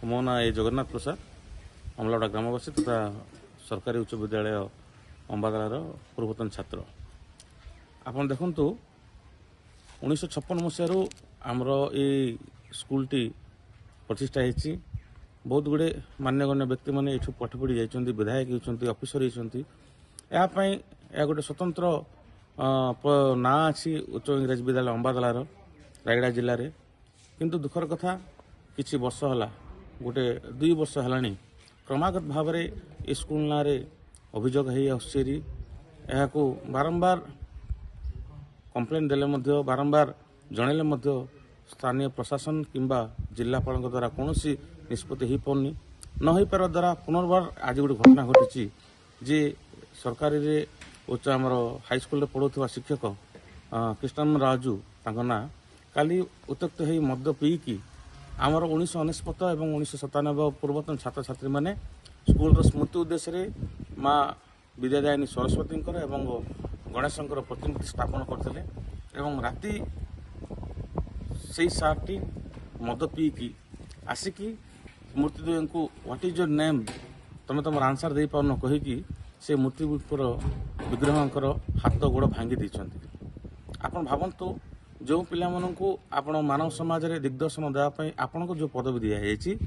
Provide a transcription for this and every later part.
मो ना ए जगन्नाथ प्रसाद अमलाड़ा ग्रामवासी तथा सरकारी उच्च विद्यालय अंबादार पूर्वतन छात्र। आप देखु 1956 मसीह आमर ये स्कूलटी प्रतिष्ठा होती। बहुत गुड़े मान्यगण्य व्यक्ति मैंने ये पाठ पढ़ी जाइए, विधायक होती, ऑफिसर होती। यह गोटे स्वतंत्र ना अच्छी उच्च इंग्राजी विद्यालय अंबादार रायगड़ा जिले में। किंतु दुखर कथा किछि वर्ष है गोटे 2 वर्ष है क्रमागत भाव में ये स्कूल ना अभियोग हो बारंबार कंप्लेन देले बारंबार जनइले स्थानीय प्रशासन किंबा जिलापाल द्वारा कौन निष्पत्ति हो पारनी न हो पार द्वारा पुनर्बार आज गोटे घटना घटी जे सरकारी रे उच्च आमर हाईस्कल पढ़ुवा शिक्षक कृष्ण राजू ना काली उत्त्यक्त हो मद पीकी आमर 1999 और 1997 पूर्वतन छात्र छात्री मैंने स्कूल स्मृति उद्देश्य माँ विद्यादायिनी सरस्वती एवं गणेश प्रतिमूर्ति स्थापन करते राति से सार्टी मद पीकी आसिकी मूर्तिद्वय को व्हाट इज योर नेम तुम तुम आंसर दे पार कहीकि से मूर्ति विग्रह हाथ गोड़ भांगी देते। आप भावतु जो पिला आपण मानव समाज रे दिग्दर्शन देवाई आपण को जो पदवी दिखाई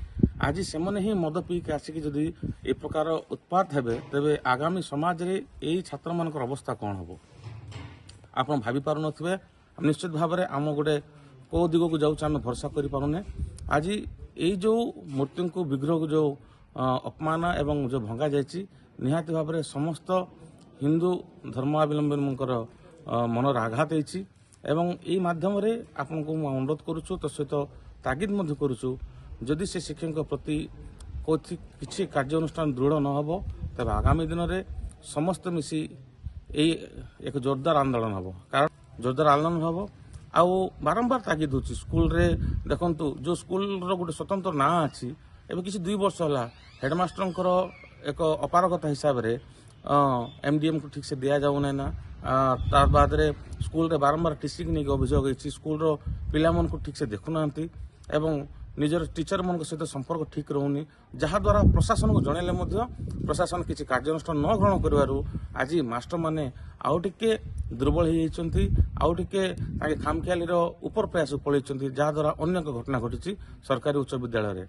आज से ही मद पीक आसिक जदि ए प्रकार उत्पात हेबे तेबे आगामी समाज रे यही छात्र मान अवस्था कौन हम आप भावी पार नुवे। निश्चित भाव में आम गोटे कौ दिग को जाऊँ आम भरोसा करें। आज यही जो मूर्ति को विग्रह को जो अपमान एवं जो भंगा जाइए निहाती भाव में समस्त हिंदू धर्मावलंबी मनर आघात होती एवं यही माध्यम रे आपन को अनुरोध करुछु तो सहित तागिद मध्य करुछु जदि से शिक्षक प्रति किसी कार्यानुष्ठान दृढ़ न हो तब आगामी दिन में समस्त मिसी एक जोरदार आंदोलन हम कारण जोरदार आंदोलन हम आउ बारंबार तागिद होची स्कूल रे देखंतु जो स्कूल रो गोटे स्वतंत्र ना अच्छी एवं किसी 2 वर्ष है हेडमास्टर एक अपारगता हिसाब से एमडीएम को ठीक से दिया जाऊ ना तार बाद रे स्कूल रे बारंबार टीसी की नहीं अभियोग होती स्कूल रो पिला मन को ठीक से देखुना एवं निजर टीचर मन सहित संपर्क ठीक रोनी जहाँ द्वारा प्रशासन को जनइले प्रशासन किसी कार्यानुष्ठान न ग्रहण कर आज मास्टर माने आउ टिके दुर्बल होती आउ टिके खामखियाली उपर प्रयास पलैंती जहाँद्वारा अन्य घटना घटी सरकारी उच्च विद्यालय।